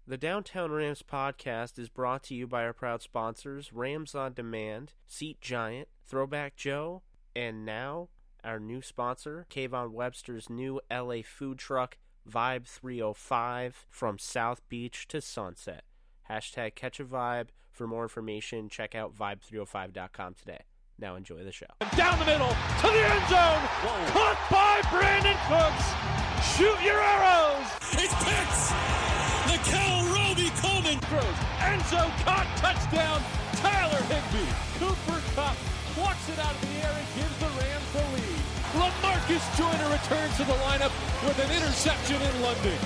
The Downtown Rams podcast is brought to you by our proud sponsors, Rams On Demand, Seat Giant, Throwback Joe, and now our new sponsor, Kayvon Webster's new LA food truck, Vibe 305, from South Beach to Sunset. Hashtag catch a vibe. For more information, check out vibe305.com today. Now enjoy the show. Down the middle to the end zone. Whoa. Caught by Brandon Cooks. Shoot your arrows. It's Pitts. The Cal Roby Coleman throws. End zone caught. Touchdown. Tyler Higbee. Cooper Kupp plucks it out of the air and gives the Rams the lead. LaMarcus Joyner returns to the lineup with an interception in London.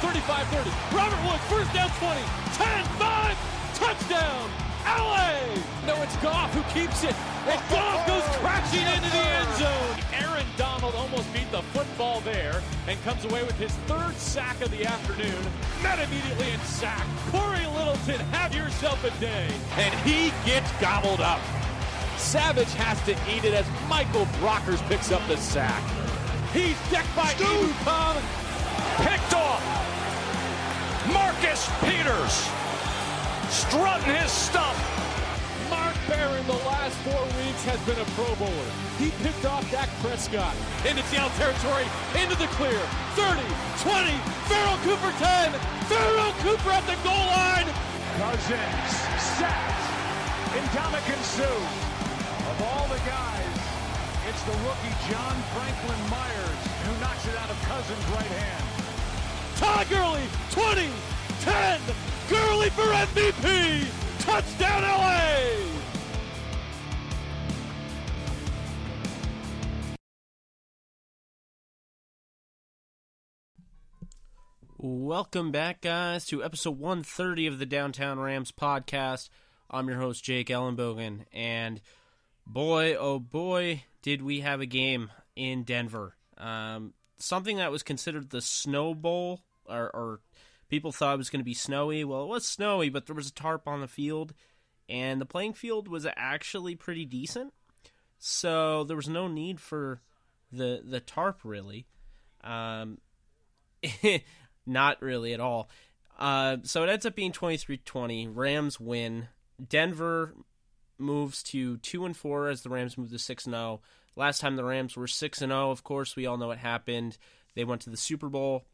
35-30. Robert Woods, first down 20. 10-5. Touchdown. LA! No, it's Goff who keeps it. And Goff goes crashing into the end zone. Aaron Donald almost beat the football there and comes away with his third sack of the afternoon. Met immediately and sacked. Corey Littleton, have yourself a day. And he gets gobbled up. Savage has to eat it as Michael Brockers picks up the sack. He's decked by Ebukam. Picked off. Marcus Peters. Strutting his stuff. Mark Barron the last 4 weeks has been a Pro Bowler. He picked off Dak Prescott into Seattle territory, into the clear. 30, 20, Farrell Cooper 10. Farrell Cooper at the goal line. Cousins sacked. Ndamukong Suh. Of all the guys, it's the rookie John Franklin Myers who knocks it out of Cousins' right hand. Todd Gurley, 20, 10. Gurley for MVP! Touchdown, LA! Welcome back, guys, to episode 130 of the Downtown Rams podcast. I'm your host, Jake Ellenbogen, and boy, oh boy, did we have a game in Denver. Something that was considered the Snow Bowl, or people thought it was going to be snowy. Well, it was snowy, but there was a tarp on the field, and the playing field was actually pretty decent. So there was no need for the tarp, really. Not really at all. So it ends up being 23-20. Rams win. Denver moves to 2-4 as the Rams move to 6-0. Last time the Rams were 6-0, of course, we all know what happened. They went to the Super Bowl.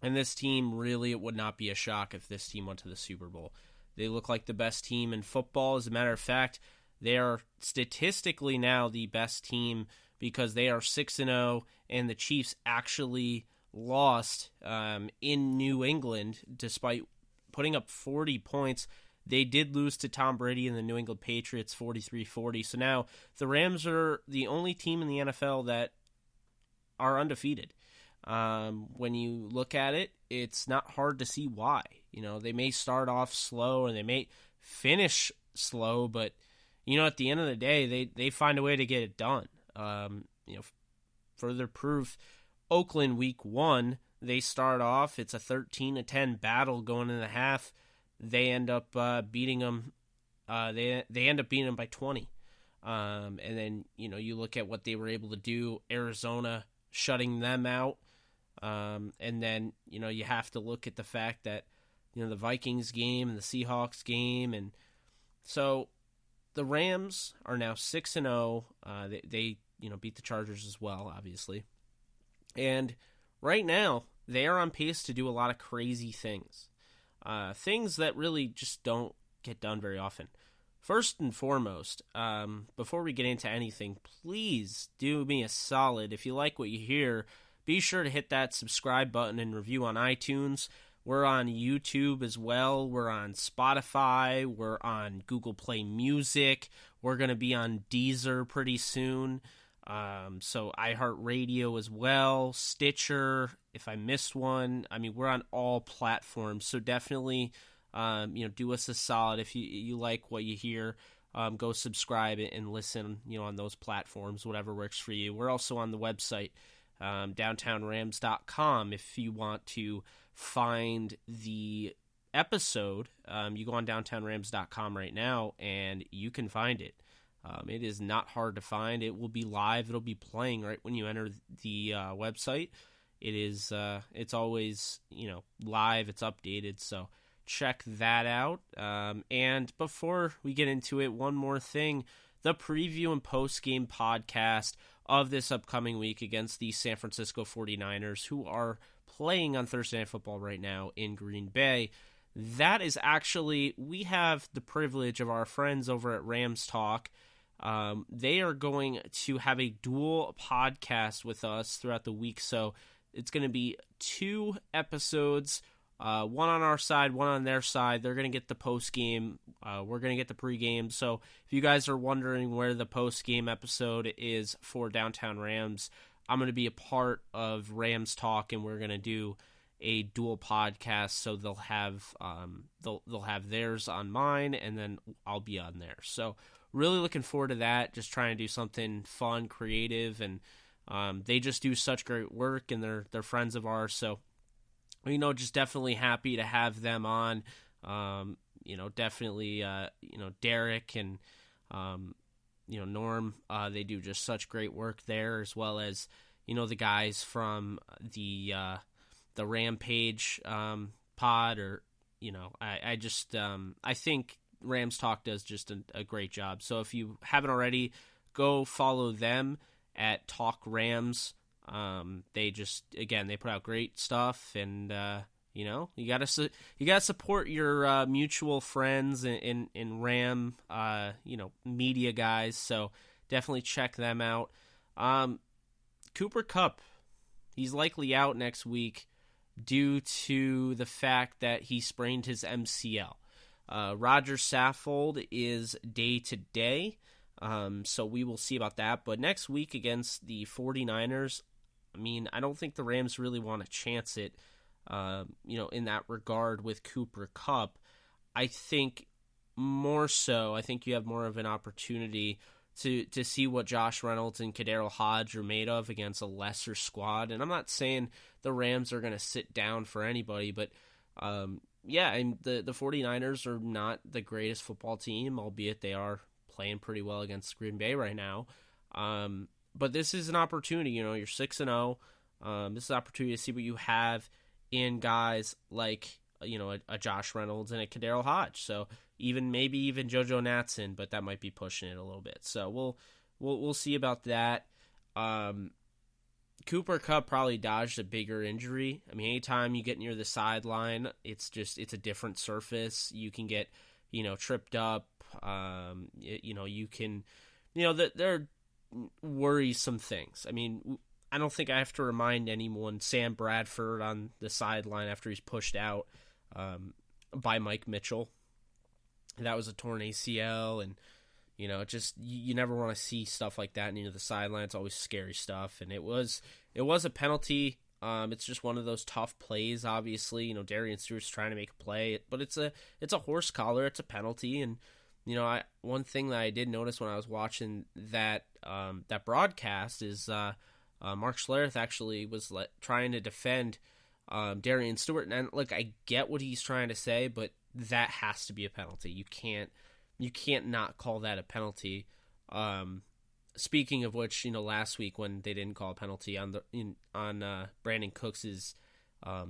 And this team, really, it would not be a shock if this team went to the Super Bowl. They look like the best team in football. As a matter of fact, they are statistically now the best team because they are 6-0, and the Chiefs actually lost in New England despite putting up 40 points. They did lose to Tom Brady and the New England Patriots 43-40. So now the Rams are the only team in the NFL that are undefeated. When you look at it, it's not hard to see why. You know, they may start off slow and they may finish slow, but, you know, at the end of the day, they find a way to get it done. Further proof, Oakland week 1, they start off, it's a 13-10 battle going in the half. They end up beating them. They end up beating them by 20. And then, you know, you look at what they were able to do, Arizona shutting them out. And then, you know, you have to look at the fact that, you know, the Vikings game and the Seahawks game. And so the Rams are now 6-0. They you know, beat the Chargers as well, obviously. And right now, they are on pace to do a lot of crazy things. Things that really just don't get done very often. First and foremost, before we get into anything, please do me a solid. If you like what you hear, be sure to hit that subscribe button and review on iTunes. We're on YouTube as well. We're on Spotify. We're on Google Play Music. We're going to be on Deezer pretty soon. So iHeartRadio as well. Stitcher, if I missed one. I mean, we're on all platforms. So definitely, do us a solid. If you like what you hear, go subscribe and listen, on those platforms, whatever works for you. We're also on the website, downtownrams.com. If you want to find the episode, you go on downtownrams.com right now and you can find it. It is not hard to find. It will be live. It'll be playing right when you enter the website. it's always, live, it's updated, so check that out. And before we get into it, one more thing, the preview and post-game podcast of this upcoming week against the San Francisco 49ers, who are playing on Thursday Night Football right now in Green Bay. That is actually, we have the privilege of our friends over at Rams Talk. They are going to have a dual podcast with us throughout the week, so it's going to be 2 episodes, one on our side, one on their side. They're going to get the post-game. We're going to get the pre-game. So if you guys are wondering where the post-game episode is for Downtown Rams, I'm going to be a part of Rams Talk, and we're going to do a dual podcast. So they'll have they'll have theirs on mine, and then I'll be on theirs. So really looking forward to that. Just trying to do something fun, creative, and they just do such great work, and they're friends of ours. So just definitely happy to have them on. Definitely, Derek and, Norm, they do just such great work there, as well as, the guys from the Rampage pod, or, I think Rams Talk does just a great job. So if you haven't already, go follow them at Talk Rams. They put out great stuff, and you gotta support your mutual friends in Ram media guys. So definitely check them out. Cooper Kupp, he's likely out next week due to the fact that he sprained his MCL. Roger Saffold is day to day. So we will see about that. But next week against the 49ers, I don't think the Rams really want to chance it, in that regard with Cooper Kupp. I think more so, I think you have more of an opportunity to see what Josh Reynolds and Kadarius Hodge are made of against a lesser squad. And I'm not saying the Rams are going to sit down for anybody, but the 49ers are not the greatest football team, albeit they are playing pretty well against Green Bay right now. But this is an opportunity. You're 6-0. This is an opportunity to see what you have in guys like a Josh Reynolds and a Kadarius Hodge. So maybe even JoJo Natson, but that might be pushing it a little bit. So we'll see about that. Cooper Kupp probably dodged a bigger injury. Anytime you get near the sideline, it's a different surface. You can get tripped up. You can there are worrisome things. I don't think I have to remind anyone Sam Bradford on the sideline after he's pushed out by Mike Mitchell. That was a torn ACL, and you never want to see stuff like that near the sideline. It's always scary stuff, and it was a penalty. It's just one of those tough plays. Obviously, Darian Stewart's trying to make a play, but it's a horse collar. It's a penalty, and one thing that I did notice when I was watching that broadcast is Mark Schlereth actually was trying to defend Darian Stewart, and look, I get what he's trying to say, but that has to be a penalty. You can't not call that a penalty. Speaking of which, last week when they didn't call a penalty on Brandon Cooks'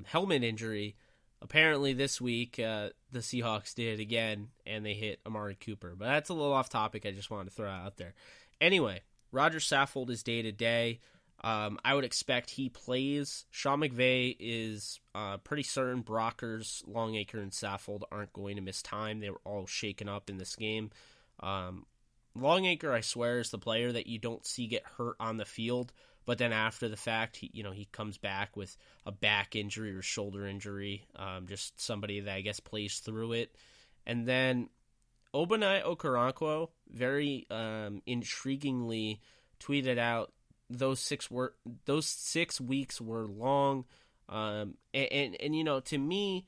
helmet injury, apparently this week the Seahawks did again, and they hit Amari Cooper. But that's a little off topic. I just wanted to throw it out there. Anyway, Roger Saffold is day to day. I would expect he plays. Sean McVay is pretty certain Brockers, Longacre, and Saffold aren't going to miss time. They were all shaken up in this game. Longacre, I swear, is the player that you don't see get hurt on the field, but then after the fact, he comes back with a back injury or shoulder injury, just somebody that I guess plays through it. And then Ogbonnaya Okoronkwo very intriguingly tweeted out those 6 weeks were long, and to me,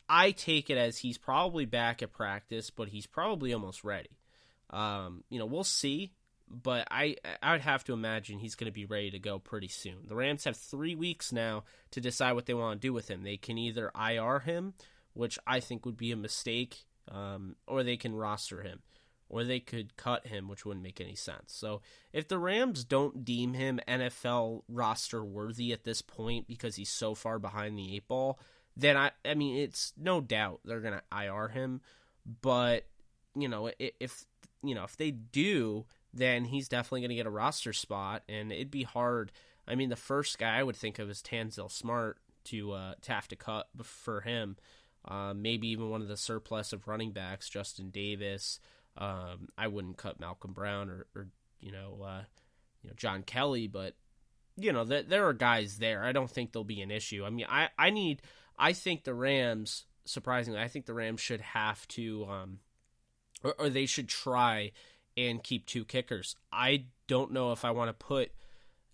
I take it as he's probably back at practice, but he's probably almost ready. We'll see, but I would have to imagine he's going to be ready to go pretty soon. The Rams have 3 weeks now to decide what they want to do with him. They can either IR him, which I think would be a mistake, or they can roster him. or they could cut him, which wouldn't make any sense. So if the Rams don't deem him NFL roster worthy at this point because he's so far behind the 8 ball, then I mean, it's no doubt they're going to IR him. But, if they do, then he's definitely going to get a roster spot, and it'd be hard. I mean, the first guy I would think of is Tanzel Smart to have to cut for him. Maybe even one of the surplus of running backs, Justin Davis. I wouldn't cut Malcolm Brown or John Kelly, but there are guys there. I don't think there'll be an issue. I mean, I think the Rams, surprisingly, I think the Rams should have to, or they should try and keep 2 kickers. I don't know if I want to put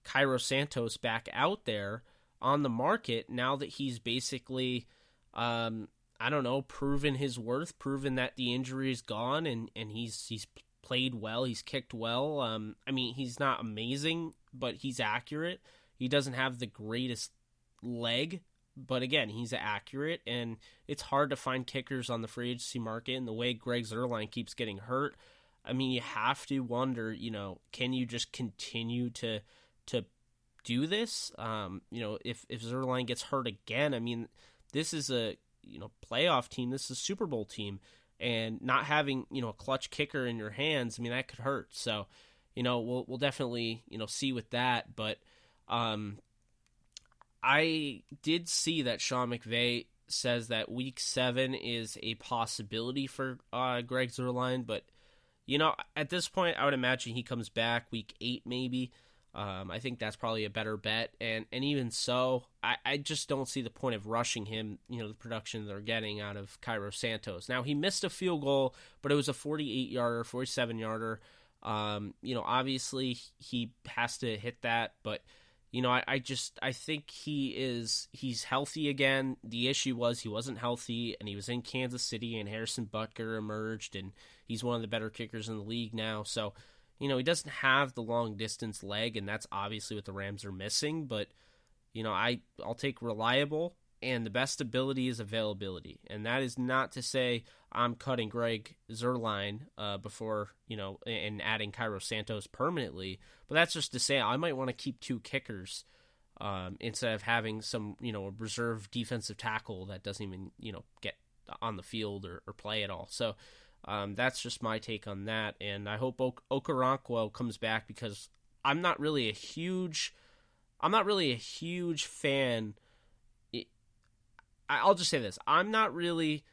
Cairo Santos back out there on the market now that he's basically, proven his worth, proven that the injury is gone, and he's played well, he's kicked well. I mean, he's not amazing, but he's accurate. He doesn't have the greatest leg, but again, he's accurate, and it's hard to find kickers on the free agency market, and the way Greg Zuerlein keeps getting hurt, I mean, you have to wonder, can you just continue to do this? If Zuerlein gets hurt again, I mean, this is a playoff team, this is a Super Bowl team, and not having a clutch kicker in your hands, I mean, that could hurt. So, we'll definitely see with that. But I did see that Sean McVay says that Week 7 is a possibility for Greg Zuerlein, but at this point, I would imagine he comes back Week 8 maybe. I think that's probably a better bet, and even so, I just don't see the point of rushing him, the production they're getting out of Cairo Santos. Now, he missed a field goal, but it was a 48-yarder, 47-yarder. Obviously, he has to hit that, but, I think he's healthy again. The issue was he wasn't healthy, and he was in Kansas City, and Harrison Butker emerged, and he's one of the better kickers in the league now, so he doesn't have the long-distance leg, and that's obviously what the Rams are missing. But, I'll take reliable, and the best ability is availability. And that is not to say I'm cutting Greg Zuerlein before, and adding Cairo Santos permanently. But that's just to say I might want to keep 2 kickers instead of having some, a reserve defensive tackle that doesn't even, get on the field or play at all. So, that's just my take on that, and I hope Okoronkwo comes back because I'm not really a huge fan. I'll just say this: I'm not really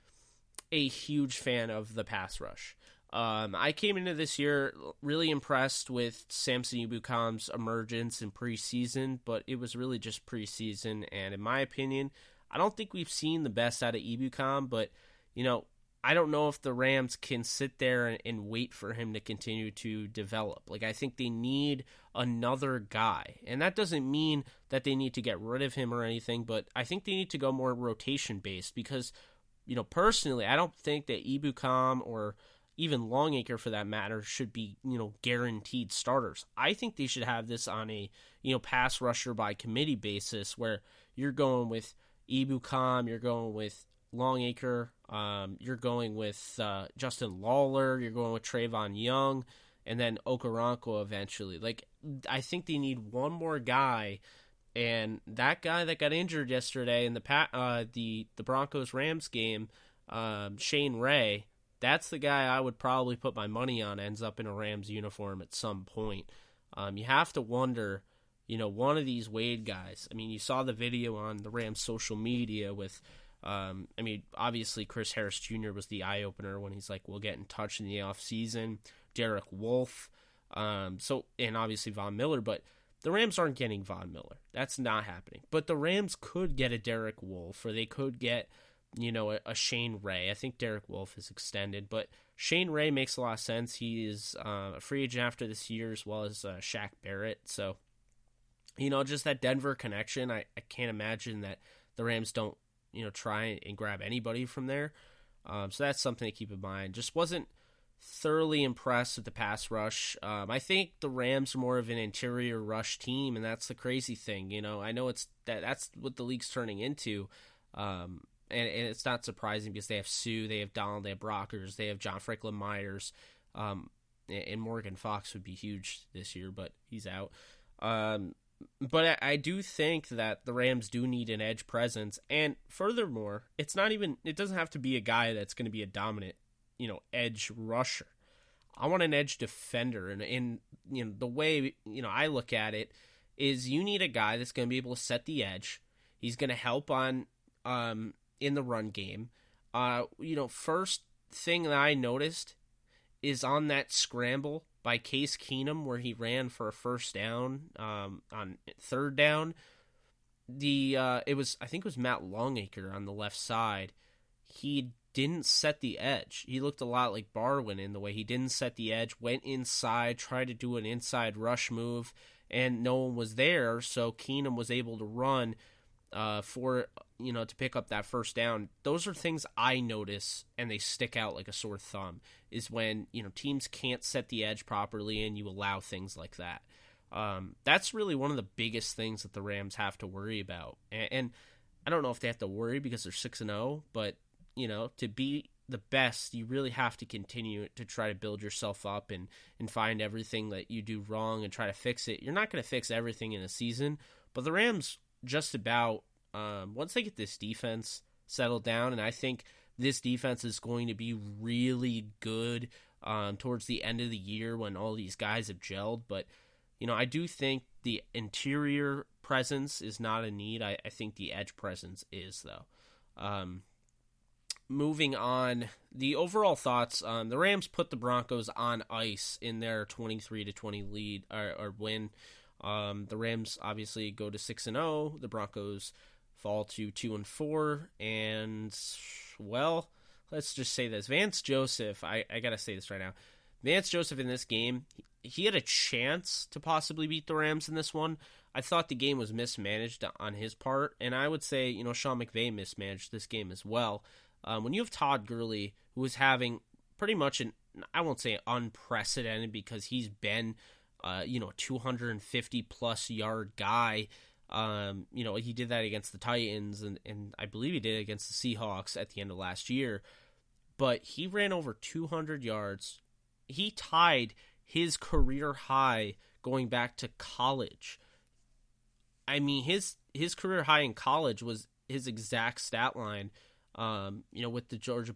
a huge fan of the pass rush. I came into this year really impressed with Samson Ebukam's emergence in preseason, but it was really just preseason, and in my opinion, I don't think we've seen the best out of Ebukam, but I don't know if the Rams can sit there and wait for him to continue to develop. Like, I think they need another guy. And that doesn't mean that they need to get rid of him or anything, but I think they need to go more rotation-based because, personally, I don't think that Ebukam or even Longacre, for that matter, should be, guaranteed starters. I think they should have this on a, pass rusher by committee basis where you're going with Ebukam, you're going with Longacre, you're going with Justin Lawler, you're going with Trayvon Young, and then Okoronkwo eventually. Like, I think they need one more guy, and that guy that got injured yesterday in the Broncos-Rams game, Shane Ray, that's the guy I would probably put my money on ends up in a Rams uniform at some point. You have to wonder, one of these Wade guys. I mean, you saw the video on the Rams social media with obviously Chris Harris Jr. was the eye-opener when he's like, we'll get in touch in the offseason. Derek Wolfe, and obviously Von Miller, but the Rams aren't getting Von Miller. That's not happening. But the Rams could get a Derek Wolfe, or they could get, a Shane Ray. I think Derek Wolfe is extended, but Shane Ray makes a lot of sense. He is a free agent after this year, as well as Shaq Barrett. So, just that Denver connection, I can't imagine that the Rams don't, try and grab anybody from there. So that's something to keep in mind. Just wasn't thoroughly impressed with the pass rush. I think the Rams are more of an interior rush team, and that's the crazy thing. I know that's what the league's turning into. And it's not surprising because they have Sue, they have Donald, they have Brockers, they have John Franklin Myers. And Morgan Fox would be huge this year, but he's out. But I do think that the Rams do need an edge presence, and furthermore, it doesn't have to be a guy that's going to be a dominant, edge rusher. I want an edge defender, and the way I look at it is you need a guy that's going to be able to set the edge. He's going to help on in the run game. First thing that I noticed is on that scramble by Case Keenum where he ran for a first down on third down. I think it was Matt Longacre on the left side. He didn't set the edge. He looked a lot like Barwin in the way he didn't set the edge, went inside, tried to do an inside rush move, and no one was there, so Keenum was able to run to pick up that first down. Those are things I notice, and they stick out like a sore thumb, is when, teams can't set the edge properly and you allow things like that. That's really one of the biggest things that the Rams have to worry about. And I don't know if they have to worry because they're 6-0, but, to be the best, you really have to continue to try to build yourself up and find everything that you do wrong and try to fix it. You're not going to fix everything in a season, but the Rams just about, once they get this defense settled down, and I think this defense is going to be really good towards the end of the year when all these guys have gelled. But, I do think the interior presence is not a need. I think the edge presence is, though. Moving on, the overall thoughts, the Rams put the Broncos on ice in their 23-20 lead or win. The Rams obviously go to 6-0. The Broncos fall to 2-4, and well, let's just say this: Vance Joseph. I gotta say this right now. Vance Joseph in this game, he had a chance to possibly beat the Rams in this one. I thought the game was mismanaged on his part, and I would say Sean McVay mismanaged this game as well. When you have Todd Gurley, who is having pretty much I won't say unprecedented because he's been a 250 plus yard guy. He did that against the Titans, and I believe he did it against the Seahawks at the end of last year. But he ran over 200 yards. He tied his career high going back to college. I mean, his career high in college was his exact stat line. With the Georgia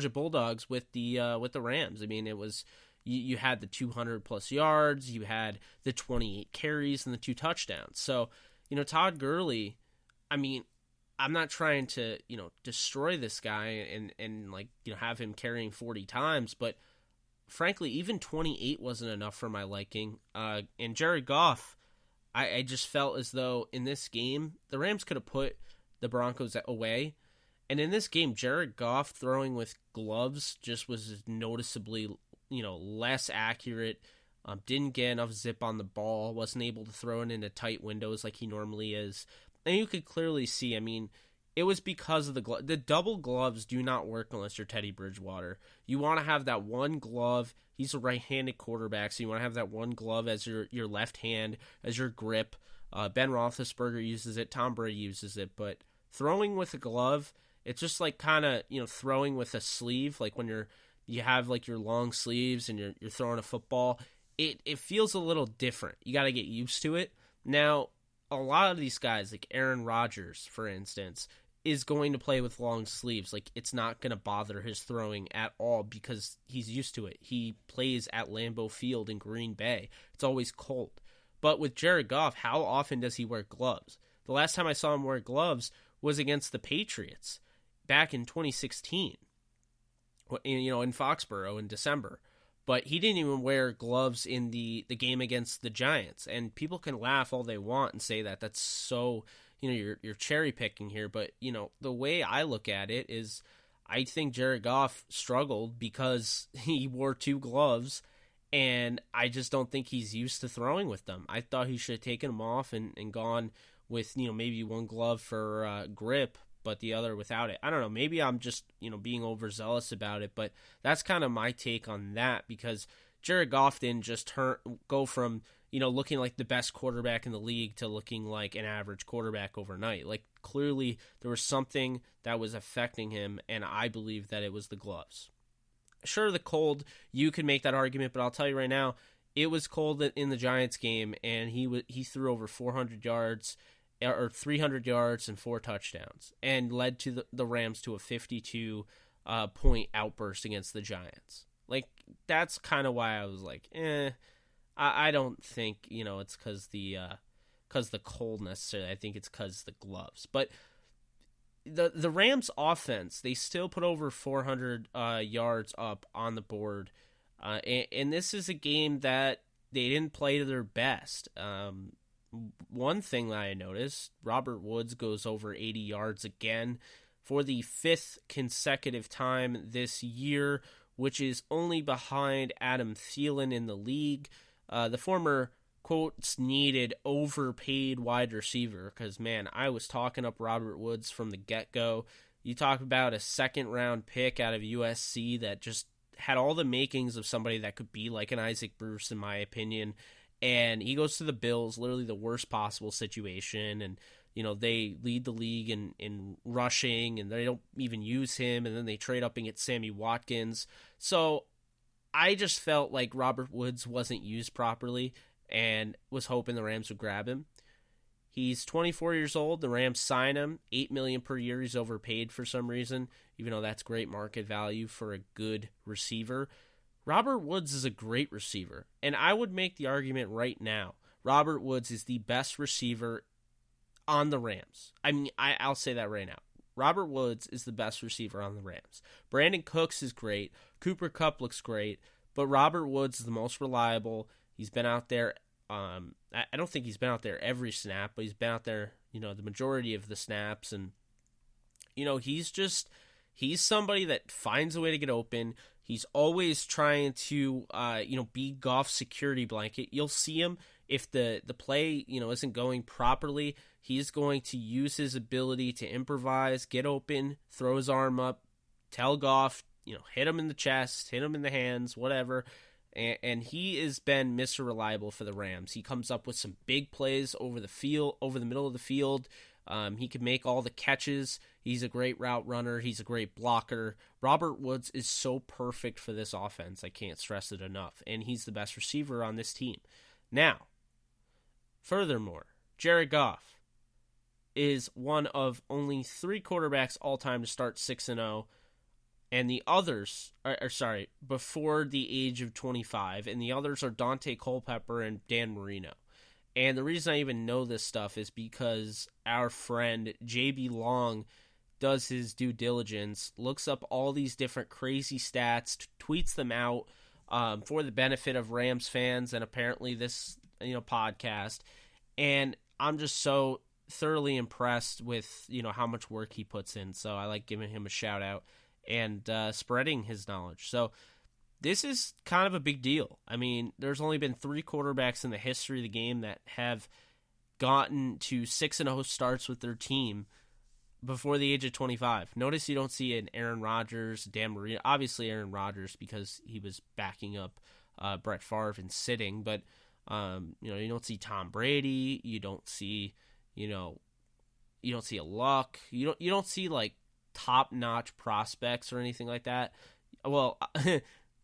Bulldogs with the Rams. I mean, it was. You had the 200 plus yards, you had the 28 carries and the 2 touchdowns. So, Todd Gurley, I mean, I'm not trying to, destroy this guy and have him carrying 40 times, but frankly, even 28 wasn't enough for my liking. And Jared Goff, I just felt as though in this game, the Rams could have put the Broncos away. And in this game, Jared Goff throwing with gloves just was noticeably less accurate, didn't get enough zip on the ball, wasn't able to throw it into tight windows like he normally is. And you could clearly see, I mean, it was because of the double gloves do not work unless you're Teddy Bridgewater. You want to have that one glove. He's a right-handed quarterback, so you want to have that one glove as your left hand, as your grip. Ben Roethlisberger uses it, Tom Brady uses it, but throwing with a glove, it's just like kind of, throwing with a sleeve, like when you have like your long sleeves and you're throwing a football, it feels a little different. You got to get used to it. Now, a lot of these guys, like Aaron Rodgers, for instance, is going to play with long sleeves. Like, it's not going to bother his throwing at all because he's used to it. He plays at Lambeau Field in Green Bay. It's always cold. But with Jared Goff, how often does he wear gloves? The last time I saw him wear gloves was against the Patriots back in 2016. In Foxborough in December. But he didn't even wear gloves in the game against the Giants. And people can laugh all they want and say that that's so, you're cherry picking here. But, the way I look at it is I think Jared Goff struggled because he wore 2 gloves, and I just don't think he's used to throwing with them. I thought he should have taken them off and gone with, maybe one glove for grip, but the other without it. I don't know, maybe I'm just, being overzealous about it, but that's kind of my take on that, because Jared Goff didn't just go from, looking like the best quarterback in the league to looking like an average quarterback overnight. Like, clearly there was something that was affecting him, and I believe that it was the gloves. sure, the cold, you could make that argument, but I'll tell you right now, it was cold in the Giants game, and he threw over 400 yards or 300 yards and 4 touchdowns, and led to the Rams to a 52 point outburst against the Giants. Like, that's kind of why I was like, I don't think, it's because the cold necessarily. I think it's because the gloves. But the Rams offense, they still put over 400 yards up on the board. And this is a game that they didn't play to their best. One thing that I noticed, Robert Woods goes over 80 yards again for the 5th consecutive time this year, which is only behind Adam Thielen in the league. The former, quotes, needed overpaid wide receiver, because, man, I was talking up Robert Woods from the get-go. You talk about a second-round pick out of USC that just had all the makings of somebody that could be like an Isaac Bruce, in my opinion, and he goes to the Bills, literally the worst possible situation, and they lead the league in rushing, and they don't even use him, and then they trade up and get Sammy Watkins. So I just felt like Robert Woods wasn't used properly, and was hoping the Rams would grab him. He's 24 years old. The Rams sign him. $8 million per year. He's overpaid for some reason, even though that's great market value for a good receiver. Robert Woods is a great receiver, and I would make the argument right now, Robert Woods is the best receiver on the Rams. I mean, I'll say that right now. Robert Woods is the best receiver on the Rams. Brandon Cooks is great. Cooper Kupp looks great, but Robert Woods is the most reliable. He's been out there. I don't think he's been out there every snap, but he's been out there, the majority of the snaps. And, he's somebody that finds a way to get open. He's always trying to, be Goff's security blanket. You'll see him if the play, isn't going properly. He's going to use his ability to improvise, get open, throw his arm up, tell Goff, hit him in the chest, hit him in the hands, whatever. And he has been Mr. Reliable for the Rams. He comes up with some big plays over the middle of the field. He can make all the catches. He's a great route runner. He's a great blocker. Robert Woods is so perfect for this offense. I can't stress it enough. And he's the best receiver on this team. Now, furthermore, Jared Goff is one of only 3 quarterbacks all time to start 6-0. And the others before the age of 25, and the others are Dante Culpepper and Dan Marino. And the reason I even know this stuff is because our friend JB Long does his due diligence, looks up all these different crazy stats, tweets them out for the benefit of Rams fans and apparently this podcast. And I'm just so thoroughly impressed with how much work he puts in. So I like giving him a shout out and spreading his knowledge. So this is kind of a big deal. I mean, there's only been 3 quarterbacks in the history of the game that have gotten to 6-0 starts with their team before the age of 25. Notice you don't see an Aaron Rodgers, Dan Marino. Obviously Aaron Rodgers because he was backing up Brett Favre and sitting, but you don't see Tom Brady. You don't see a Luck. You don't see like top-notch prospects or anything like that. Well,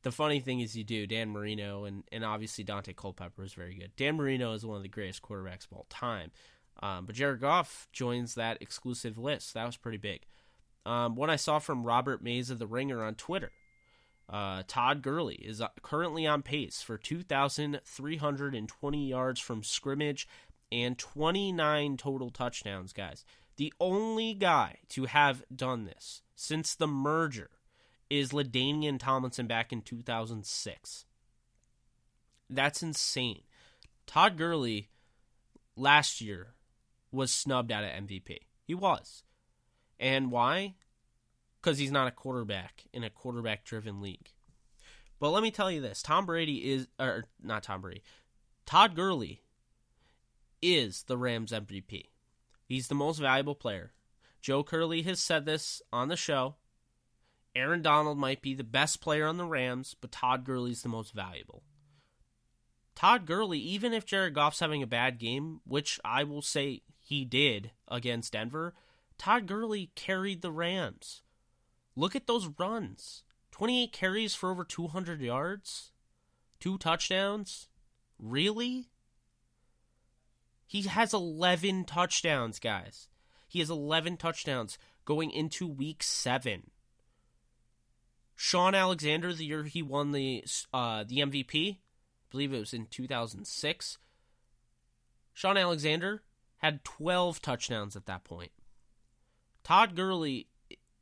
the funny thing is you do. Dan Marino and obviously Dante Culpepper is very good. Dan Marino is one of the greatest quarterbacks of all time. But Jared Goff joins that exclusive list. That was pretty big. One I saw from Robert Mays of The Ringer on Twitter. Todd Gurley is currently on pace for 2,320 yards from scrimmage and 29 total touchdowns, guys. The only guy to have done this since the merger is LaDainian Tomlinson back in 2006. That's insane. Todd Gurley last year was snubbed out of MVP. He was. And why? Because he's not a quarterback in a quarterback-driven league. But let me tell you this. Todd Gurley is the Rams MVP. He's the most valuable player. Joe Curley has said this on the show. Aaron Donald might be the best player on the Rams, but Todd Gurley's the most valuable. Todd Gurley, even if Jared Goff's having a bad game, which I will say he did against Denver, Todd Gurley carried the Rams. Look at those runs. 28 carries for over 200 yards? 2 touchdowns? Really? He has 11 touchdowns, guys. He has 11 touchdowns going into week 7. Sean Alexander, the year he won the MVP, I believe it was in 2006. Sean Alexander had 12 touchdowns at that point. Todd Gurley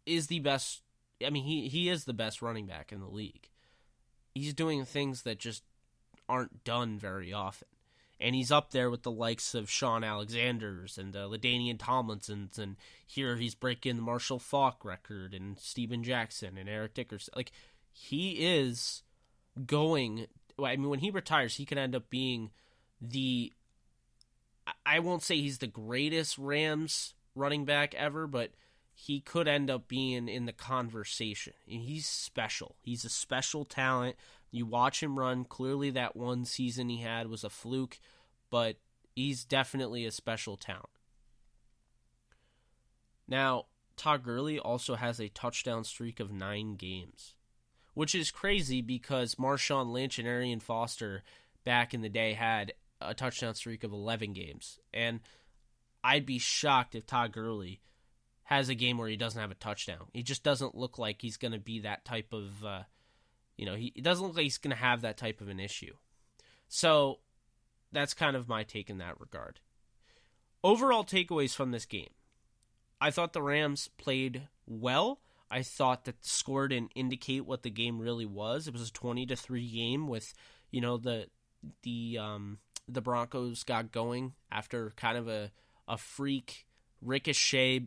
is the best. I mean, he is the best running back in the league. He's doing things that just aren't done very often. And he's up there with the likes of Sean Alexander's and LaDainian Tomlinson's, and here he's breaking the Marshall Faulk record, and Steven Jackson and Eric Dickerson. Like, he is going. I mean, when he retires, he could end up being the. I won't say he's the greatest Rams running back ever, but he could end up being in the conversation. He's special. He's a special talent. You watch him run. Clearly that one season he had was a fluke, but he's definitely a special talent. Now, Todd Gurley also has a touchdown streak of 9 games, which is crazy because Marshawn Lynch and Arian Foster back in the day had a touchdown streak of 11 games. And I'd be shocked if Todd Gurley has a game where he doesn't have a touchdown. He just doesn't look like he's going to be that type of, he doesn't look like he's going to have that type of an issue. So that's kind of my take in that regard. Overall takeaways from this game. I thought the Rams played well. I thought that the score didn't indicate what the game really was. It was a 20-3 game with, the Broncos got going after kind of a freak ricochet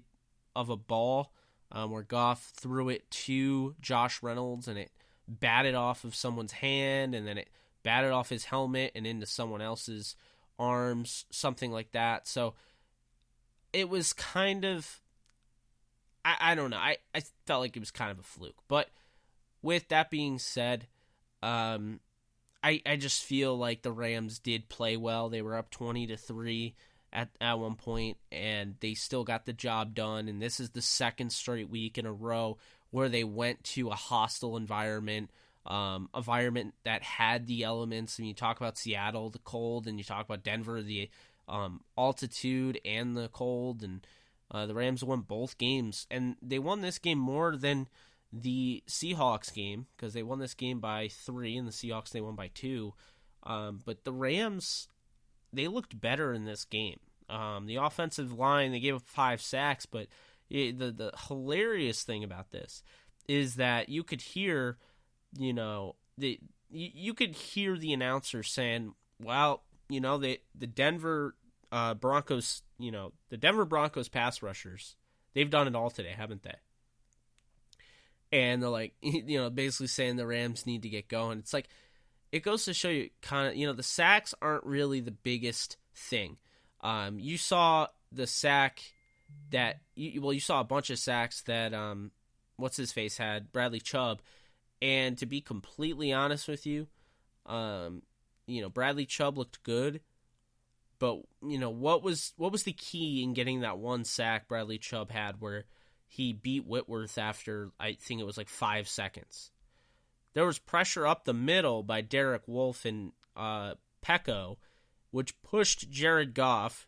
of a ball where Goff threw it to Josh Reynolds and it batted off of someone's hand and then it batted off his helmet and into someone else's arms, something like that. So it was kind of, I don't know, I felt like it was kind of a fluke. But with that being said, I just feel like the Rams did play well. They were up 20-3 at one point, and they still got the job done. And this is the second straight week in a row where they went to a hostile environment that had the elements. And you talk about Seattle, the cold, and you talk about Denver, the altitude and the cold. And the Rams won both games, and they won this game more than the Seahawks game because they won this game by 3, and the Seahawks they won by 2. But the Rams, they looked better in this game. The offensive line, they gave up 5 sacks, but the hilarious thing about this is that you could hear, you could hear the announcer saying, "Well, the Denver Broncos, the Denver Broncos pass rushers, they've done it all today, haven't they?" And they're like, basically saying the Rams need to get going. It's like, it goes to show you kind of, the sacks aren't really the biggest thing. You saw the sack that, you saw a bunch of sacks that, what's-his-face had, Bradley Chubb. And to be completely honest with you, Bradley Chubb looked good. But, what was the key in getting that one sack Bradley Chubb had where he beat Whitworth after, I think it was like 5 seconds? There was pressure up the middle by Derek Wolfe and Pecco, which pushed Jared Goff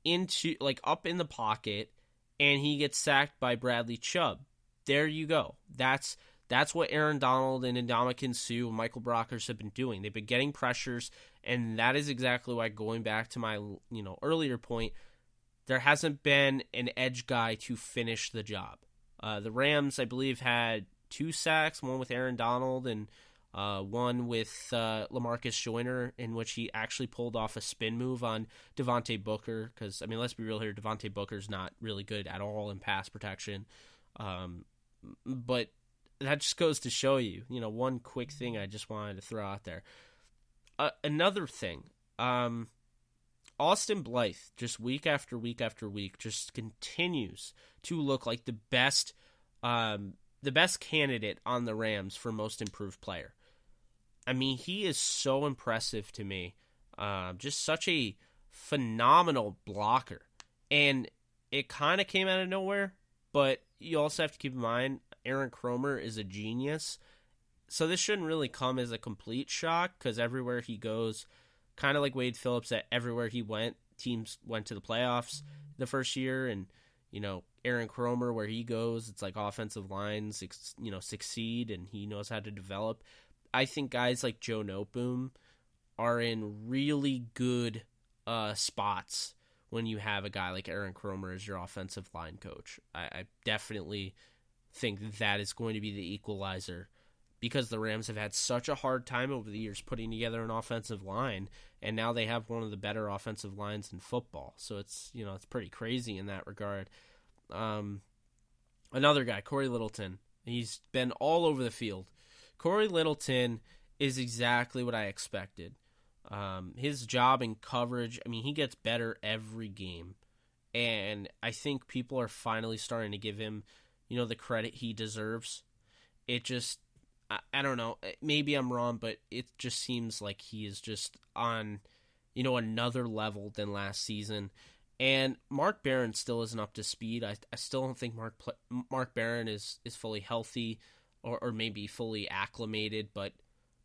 into, up in the pocket, and he gets sacked by Bradley Chubb. There you go. That's what Aaron Donald and Ndamukong Suh and Michael Brockers have been doing. They've been getting pressures, and that is exactly why, going back to my earlier point, there hasn't been an edge guy to finish the job. The Rams, I believe, had 2 sacks, one with Aaron Donald and one with LaMarcus Joyner, in which he actually pulled off a spin move on Devontae Booker. Because, let's be real here, Devontae Booker's not really good at all in pass protection. But that just goes to show you, one quick thing I just wanted to throw out there. Another thing, Austin Blythe, just week after week after week, just continues to look like the best candidate on the Rams for most improved player. He is so impressive to me. Just such a phenomenal blocker. And it kind of came out of nowhere, but you also have to keep in mind, Aaron Cromer is a genius. So this shouldn't really come as a complete shock because everywhere he goes, kind of like Wade Phillips, that everywhere he went, teams went to the playoffs the first year. And, Aaron Cromer, where he goes, it's like offensive lines, succeed, and he knows how to develop. I think guys like Joe Noteboom are in really good spots when you have a guy like Aaron Cromer as your offensive line coach. I definitely think that is going to be the equalizer because the Rams have had such a hard time over the years putting together an offensive line, and now they have one of the better offensive lines in football. So it's pretty crazy in that regard. Another guy, Corey Littleton. He's been all over the field. Corey Littleton is exactly what I expected. His job in coverage, he gets better every game. And I think people are finally starting to give him, the credit he deserves. It just, I don't know, maybe I'm wrong, but it just seems like he is just on, another level than last season. And Mark Barron still isn't up to speed. I still don't think Mark Barron is fully healthy or maybe fully acclimated, but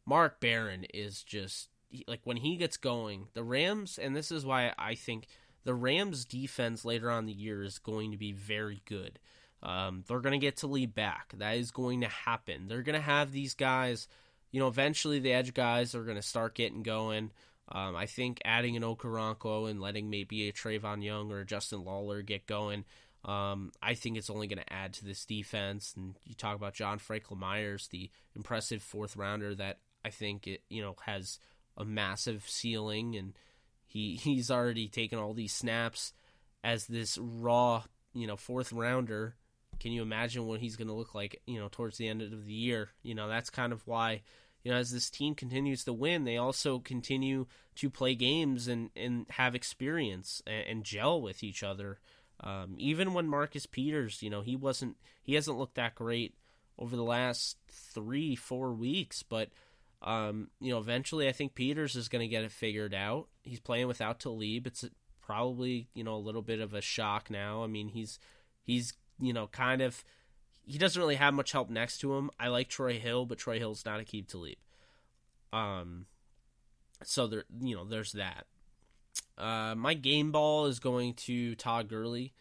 Mark Barron is just, like, when he gets going, the Rams, and this is why I think the Rams defense later on in the year is going to be very good. They're going to get to lead back. That is going to happen. They're going to have these guys, eventually the edge guys are going to start getting going. I think adding an Okoronkwo and letting maybe a Trayvon Young or a Justin Lawler get going, I think it's only going to add to this defense. And you talk about John Franklin Myers, the impressive fourth rounder that I think has a massive ceiling, and he's already taken all these snaps as this raw, fourth rounder. Can you imagine what he's going to look like, towards the end of the year? That's kind of why, as this team continues to win, they also continue to play games and have experience and gel with each other. Even when Marcus Peters, he hasn't looked that great over the last 3-4 weeks, but eventually I think Peters is going to get it figured out. He's playing without Talib. It's probably, a little bit of a shock now. He's kind of, he doesn't really have much help next to him. I like Troy Hill, but Troy Hill's not Aqib Talib. So there, there's that. My game ball is going to Todd Gurley.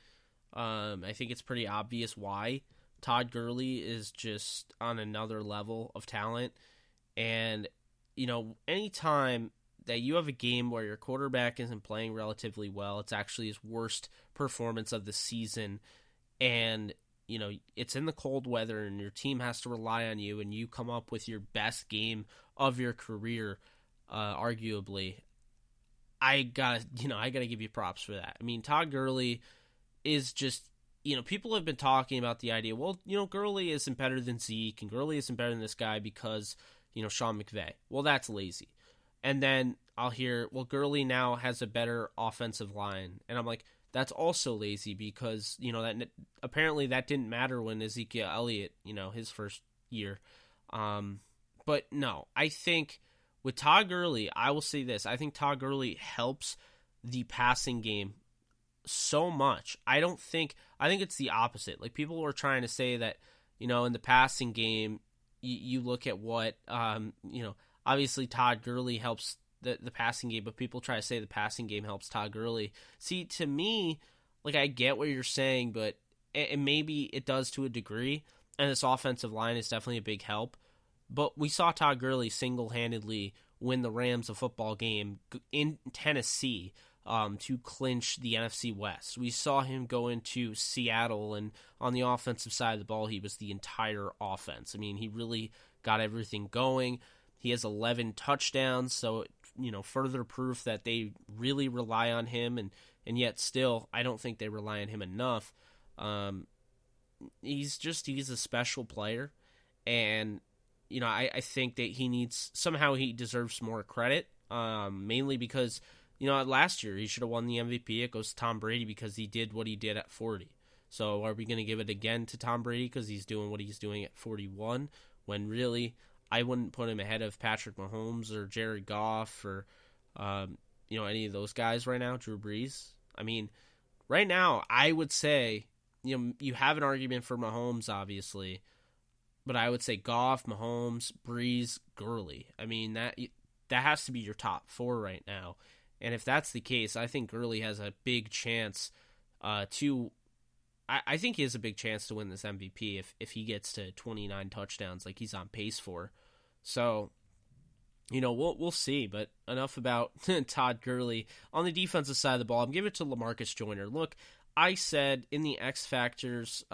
I think it's pretty obvious why. Todd Gurley is just on another level of talent. And, anytime that you have a game where your quarterback isn't playing relatively well, it's actually his worst performance of the season, and, it's in the cold weather and your team has to rely on you, and you come up with your best game of your career, arguably, I gotta give you props for that. Todd Gurley is just, people have been talking about the idea, well, Gurley isn't better than Zeke, and Gurley isn't better than this guy because, Sean McVay. Well, that's lazy. And then I'll hear, well, Gurley now has a better offensive line. And I'm like, that's also lazy because, that apparently that didn't matter when Ezekiel Elliott, his first year. But no, I think with Todd Gurley, I will say this. I think Todd Gurley helps the passing game so much. I think it's the opposite. Like, people were trying to say that, in the passing game, you look at what, obviously Todd Gurley helps the passing game, but people try to say the passing game helps Todd Gurley. See, to me, like, I get what you're saying, but and maybe it does to a degree, and this offensive line is definitely a big help. But we saw Todd Gurley single-handedly win the Rams a football game in Tennessee to clinch the NFC West. We saw him go into Seattle, and on the offensive side of the ball, he was the entire offense. He really got everything going. He has 11 touchdowns, so further proof that they really rely on him, and yet still, I don't think they rely on him enough. He's a special player, and I think that he deserves more credit, mainly because, last year he should have won the MVP. It goes to Tom Brady because he did what he did at 40. So are we going to give it again to Tom Brady because he's doing what he's doing at 41, when really I wouldn't put him ahead of Patrick Mahomes or Jared Goff or, any of those guys right now, Drew Brees? Right now, I would say, you have an argument for Mahomes, obviously, but I would say Goff, Mahomes, Breeze, Gurley. I mean, that has to be your top 4 right now. And if that's the case, I think Gurley has a big chance to... I think he has a big chance to win this MVP if he gets to 29 touchdowns like he's on pace for. So, we'll see. But enough about Todd Gurley. On the defensive side of the ball, I'm giving it to LaMarcus Joyner. Look, I said in the X Factors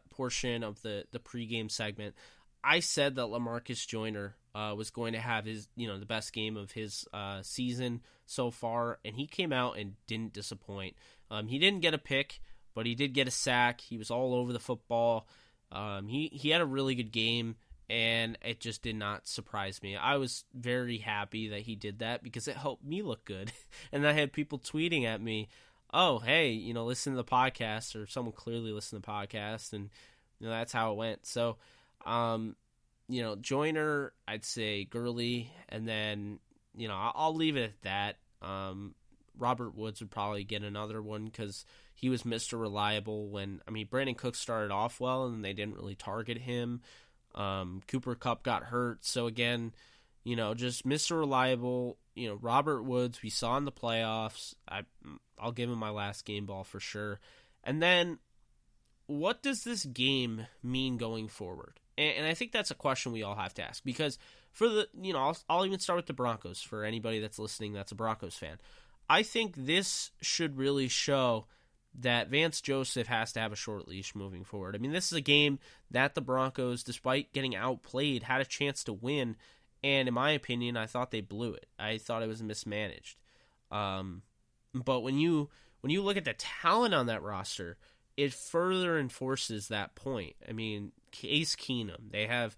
portion of the pregame segment, I said that LaMarcus Joyner was going to have his, the best game of his season so far, and he came out and didn't disappoint. He didn't get a pick, but he did get a sack. He was all over the football. He had a really good game, and it just did not surprise me. I was very happy that he did that because it helped me look good. And I had people tweeting at me, oh, hey, listen to the podcast, or someone clearly listened to the podcast, and that's how it went. So, Joyner, I'd say Gurley, and then, I'll leave it at that. Robert Woods would probably get another one because he was Mr. Reliable when, Brandon Cooks started off well and they didn't really target him. Cooper Kupp got hurt. So again, just Mr. Reliable, Robert Woods, we saw in the playoffs. I'll give him my last game ball for sure. And then what does this game mean going forward? And I think that's a question we all have to ask because for the, I'll even start with the Broncos for anybody that's listening that's a Broncos fan. I think this should really show that Vance Joseph has to have a short leash moving forward. This is a game that the Broncos, despite getting outplayed, had a chance to win, and in my opinion, I thought they blew it. I thought it was mismanaged. But when you look at the talent on that roster, it further enforces that point. Case Keenum, they have,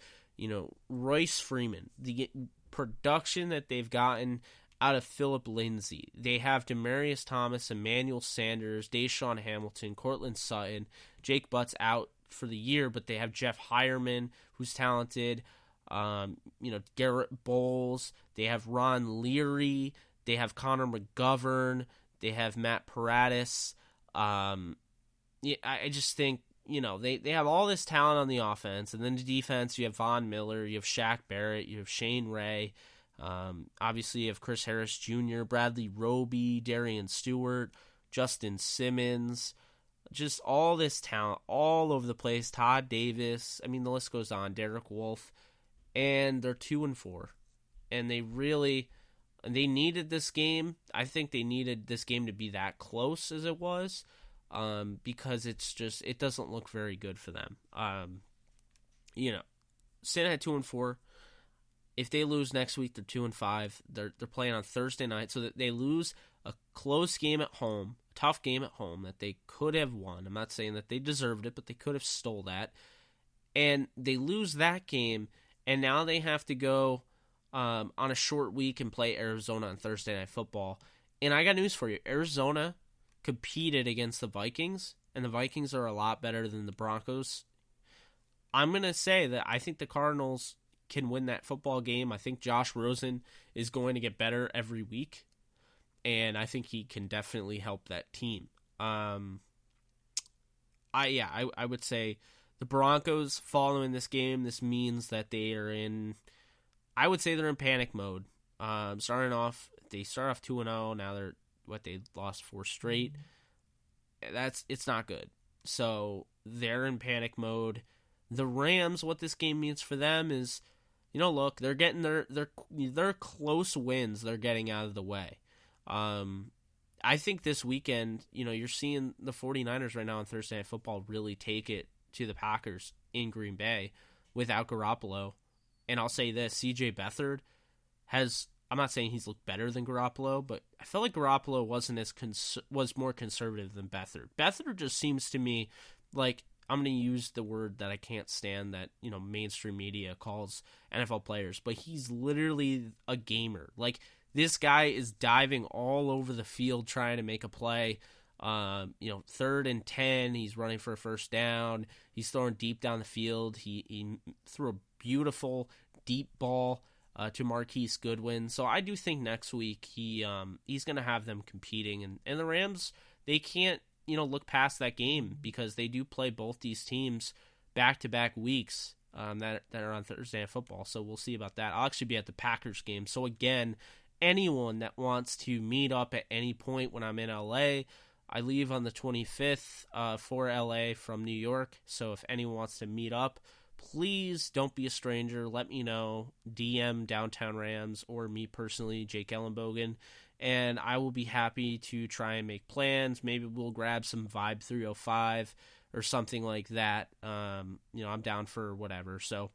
Royce Freeman, the production that they've gotten out of Phillip Lindsay. They have Demaryius Thomas, Emmanuel Sanders, Deshaun Hamilton, Cortland Sutton, Jake Butt's out for the year, but they have Jeff Hireman, who's talented, Garrett Bowles, they have Ron Leary, they have Connor McGovern, they have Matt Paradis. I just think, they have all this talent on the offense, and then the defense, you have Von Miller, you have Shaq Barrett, you have Shane Ray. Obviously, you have Chris Harris Jr., Bradley Roby, Darian Stewart, Justin Simmons, just all this talent all over the place. Todd Davis, the list goes on. Derek Wolfe, and they're 2-4, and they needed this game. I think they needed this game to be that close as it was, because it doesn't look very good for them. Sitting at 2-4. If they lose next week, they're 2-5. They're playing on Thursday night, so that they lose a close game at home, tough game at home that they could have won. I'm not saying that they deserved it, but they could have stole that. And they lose that game, and now they have to go on a short week and play Arizona on Thursday Night Football. And I got news for you. Arizona competed against the Vikings, and the Vikings are a lot better than the Broncos. I'm going to say that I think the Cardinals can win that football game. I think Josh Rosen is going to get better every week, and I think he can definitely help that team. I would say the Broncos following this game, this means that they are in, I would say they're in panic mode. They start off 2-0. Now they lost 4 straight. It's not good. So they're in panic mode. The Rams, what this game means for them is, look, they're getting their close wins they're getting out of the way. I think this weekend, you're seeing the 49ers right now on Thursday Night Football really take it to the Packers in Green Bay without Garoppolo. And I'll say this, CJ Beathard I'm not saying he's looked better than Garoppolo, but I felt like Garoppolo was more conservative than Beathard. Beathard just seems to me like, I'm going to use the word that I can't stand that, mainstream media calls NFL players, but he's literally a gamer. Like, this guy is diving all over the field trying to make a play. 3rd and 10, he's running for a first down. He's throwing deep down the field. He threw a beautiful deep ball to Marquise Goodwin. So I do think next week he's going to have them competing. And the Rams, they can't, look past that game because they do play both these teams back-to-back weeks that are on Thursday Night Football. So we'll see about that. I'll actually be at the Packers game. So again, anyone that wants to meet up at any point when I'm in LA, I leave on the 25th for LA from New York. So if anyone wants to meet up, please don't be a stranger. Let me know. DM Downtown Rams or me personally, Jake Ellenbogen, and I will be happy to try and make plans. Maybe we'll grab some Vibe 305 or something like that. I'm down for whatever. So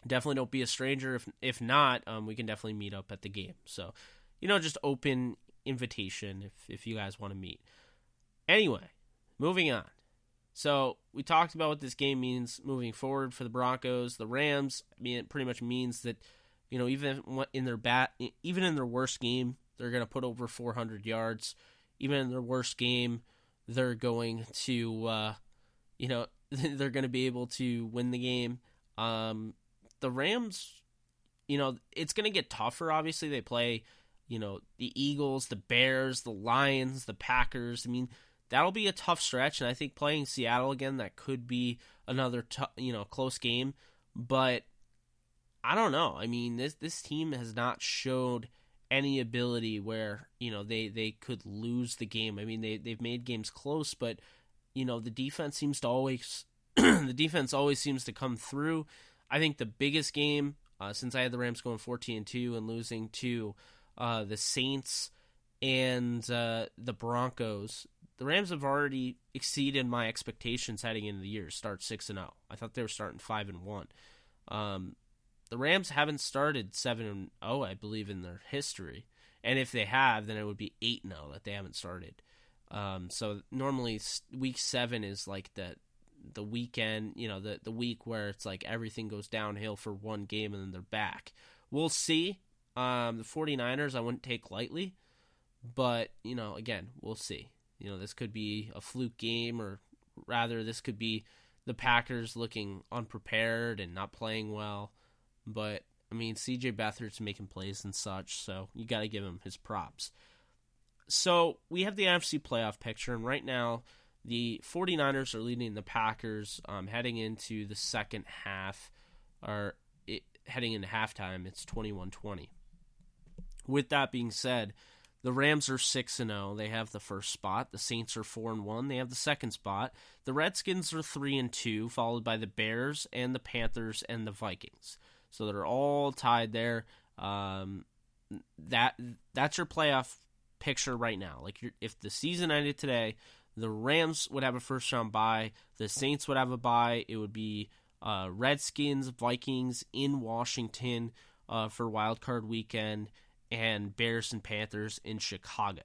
definitely don't be a stranger. If not, we can definitely meet up at the game. So, just open invitation if you guys want to meet. Anyway, moving on. So we talked about what this game means moving forward for the Broncos. The Rams, it pretty much means that, even in their worst game, they're going to put over 400 yards. Even in their worst game, they're going to, they're going to be able to win the game. The Rams, it's going to get tougher. Obviously, they play, the Eagles, the Bears, the Lions, the Packers. That'll be a tough stretch, and I think playing Seattle again, that could be another close game. But I don't know. This team has not showed any ability where they could lose the game. They've made games close, but the defense seems to always seems to come through. I think the biggest game since I had the Rams going 14-2 and losing to the Saints and the Broncos. The Rams have already exceeded my expectations heading into the year. Start 6-0. I thought they were starting 5-1. The Rams haven't started 7-0, I believe, in their history. And if they have, then it would be 8-0 that they haven't started. So normally week 7 is like the weekend, the week where it's like everything goes downhill for one game and then they're back. We'll see. The 49ers I wouldn't take lightly, but again, we'll see. This could be a fluke game, or rather this could be the Packers looking unprepared and not playing well. But, C.J. Beathard's making plays and such, so you got to give him his props. So we have the NFC playoff picture, and right now the 49ers are leading the Packers heading into the second half, or heading into halftime. It's 21-20. With that being said, the Rams are 6-0. They have the first spot. The Saints are 4-1. They have the second spot. The Redskins are 3-2, followed by the Bears and the Panthers and the Vikings. So they're all tied there. That's your playoff picture right now. If the season ended today, the Rams would have a first round bye. The Saints would have a bye. It would be Redskins, Vikings in Washington for Wild Card Weekend, and Bears and Panthers in Chicago.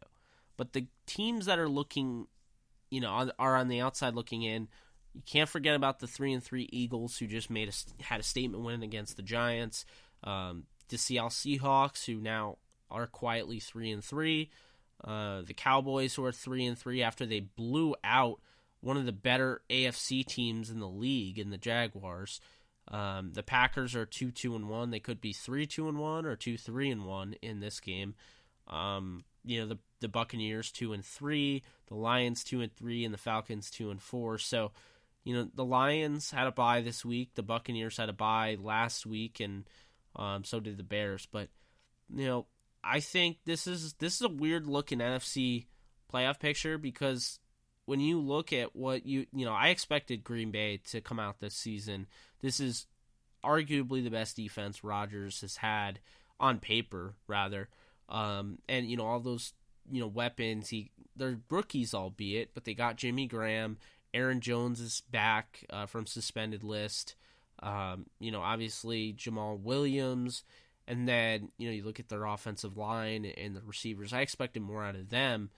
But the teams that are looking, are on the outside looking in. You can't forget about the 3-3 Eagles, who just had a statement win against the Giants. The Seattle Seahawks, who now are quietly 3-3. The Cowboys, who are 3-3 after they blew out one of the better AFC teams in the league in the Jaguars. The Packers are 2-2-1. They could be 3-2-1 or 2-3-1 in this game. The Buccaneers 2-3, the Lions 2-3, and the Falcons 2-4. So, the Lions had a bye this week. The Buccaneers had a bye last week, and so did the Bears. But I think this is a weird looking NFC playoff picture, because when you look at what I expected Green Bay to come out this season. This is arguably the best defense Rodgers has had on paper, rather. And all those weapons. They're rookies, albeit, but they got Jimmy Graham. Aaron Jones is back from suspended list. Obviously Jamal Williams. And then, you look at their offensive line and the receivers. I expected more out of them.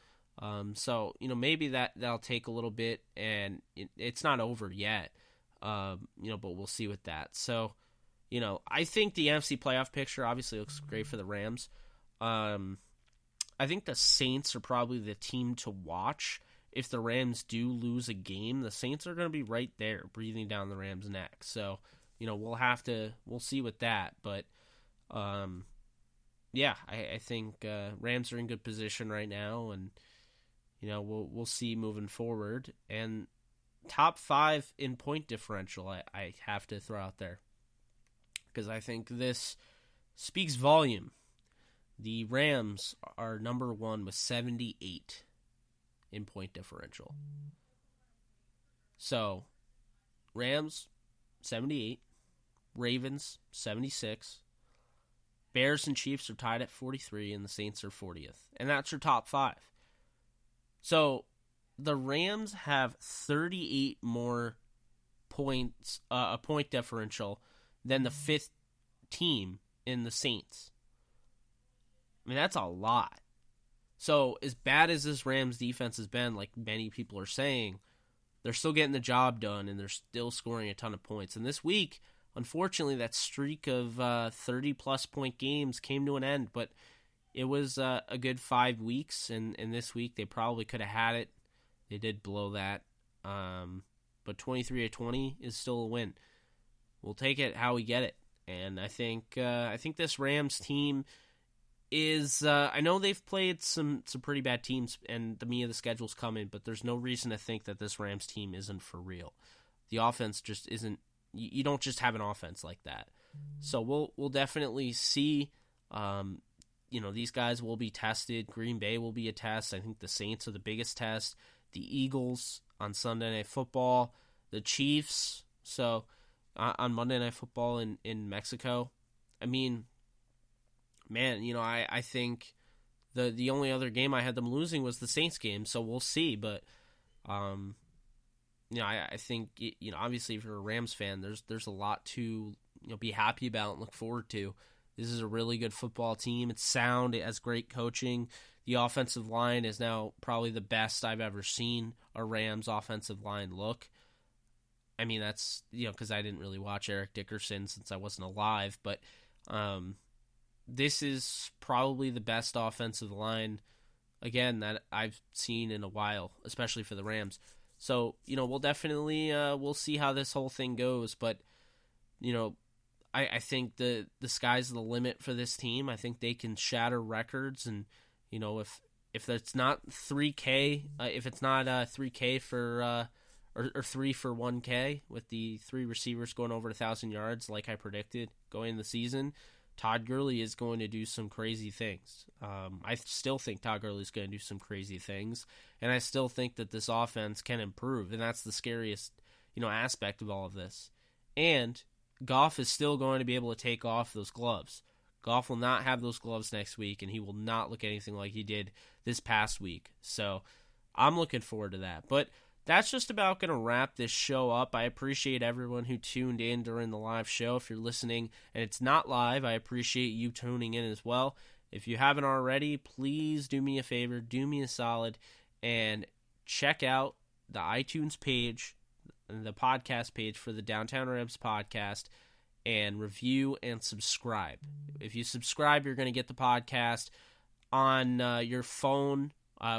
So, maybe that'll take a little bit, and it's not over yet. But we'll see with that. So, I think the NFC playoff picture obviously looks great for the Rams. I think the Saints are probably the team to watch. If the Rams do lose a game, the Saints are going to be right there, breathing down the Rams' neck. So, we'll see with that. But, I think Rams are in good position right now, and we'll see moving forward. And top 5 in point differential, I have to throw out there, because I think this speaks volume. The Rams are number 1 with 78 in point differential. So, Rams, 78. Ravens, 76. Bears and Chiefs are tied at 43, and the Saints are 40th. And that's your top 5. So, the Rams have 38 more points, a point differential, than the 5th team in the Saints. I mean, that's a lot. So, as bad as this Rams defense has been, like many people are saying, they're still getting the job done, and they're still scoring a ton of points. And this week, unfortunately, that streak of 30-plus point games came to an end, but it was a good 5 weeks, and this week they probably could have had it. They did blow that, but 23-20 is still a win. We'll take it how we get it, and I think this Rams team is. I know they've played some pretty bad teams, and the meat of the schedule's coming, but there's no reason to think that this Rams team isn't for real. The offense just isn't. You don't just have an offense like that. So we'll definitely see. These guys will be tested. Green Bay will be a test. I think the Saints are the biggest test. The Eagles on Sunday Night Football. The Chiefs. So on Monday Night Football in Mexico. I mean, man, I think the only other game I had them losing was the Saints game. So we'll see. But I think, obviously if you're a Rams fan, there's a lot to be happy about and look forward to. This is a really good football team. It's sound. It has great coaching. The offensive line is now probably the best I've ever seen a Rams offensive line look. I mean, that's, because I didn't really watch Eric Dickerson since I wasn't alive, but this is probably the best offensive line, again, that I've seen in a while, especially for the Rams. So, we'll definitely, we'll see how this whole thing goes, but, I think the sky's the limit for this team. I think they can shatter records, and, if it's not 3K, if it's not 3K for, or 3 for 1K with the 3 receivers going over 1,000 yards like I predicted going in the season, Todd Gurley is going to do some crazy things. I still think Todd Gurley is going to do some crazy things, and I still think that this offense can improve, and that's the scariest, aspect of all of this. And Goff is still going to be able to take off those gloves. Goff will not have those gloves next week, and he will not look anything like he did this past week. So I'm looking forward to that. But that's just about going to wrap this show up. I appreciate everyone who tuned in during the live show. If you're listening and it's not live, I appreciate you tuning in as well. If you haven't already, please do me a favor, do me a solid, and check out the iTunes page, the podcast page for the Downtown Rams podcast, and review and subscribe. If you subscribe, you're going to get the podcast on your phone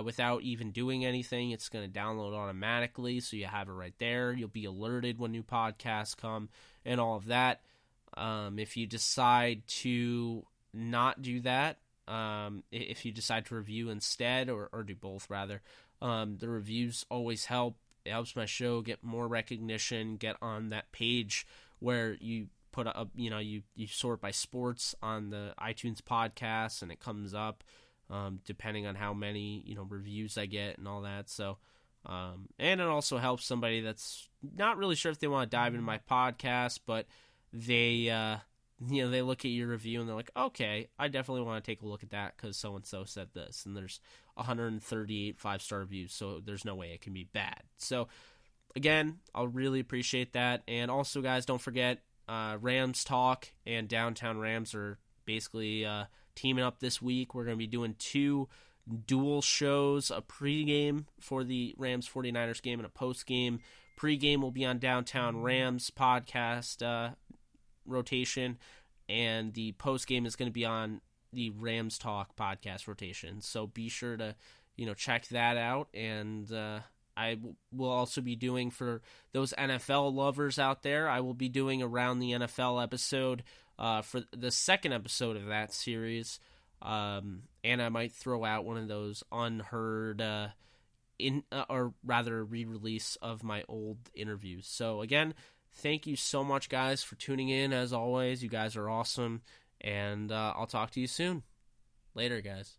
without even doing anything. It's going to download automatically, so you have it right there. You'll be alerted when new podcasts come and all of that. If you decide to not do that, if you decide to review instead, or do both rather, the reviews always help. It helps my show get more recognition, get on that page where you put up, you sort by sports on the iTunes podcast, and it comes up depending on how many, reviews I get and all that. So, and it also helps somebody that's not really sure if they want to dive into my podcast, but they, they look at your review and they're like, okay, I definitely want to take a look at that because so-and-so said this, and there's 138 5-star reviews, so there's no way it can be bad. So, again, I'll really appreciate that. And also, guys, don't forget, Rams Talk and Downtown Rams are basically teaming up this week. We're going to be doing 2 dual shows, a pregame for the Rams 49ers game and a postgame. Pregame will be on Downtown Rams podcast rotation, and the postgame is going to be on the Rams Talk podcast rotation. So be sure to, check that out. And I will also be doing, for those NFL lovers out there, I will be doing Around the NFL episode for the second episode of that series. And I might throw out one of those unheard re-release of my old interviews. So again, thank you so much, guys, for tuning in. As always, you guys are awesome, and I'll talk to you soon. Later, guys.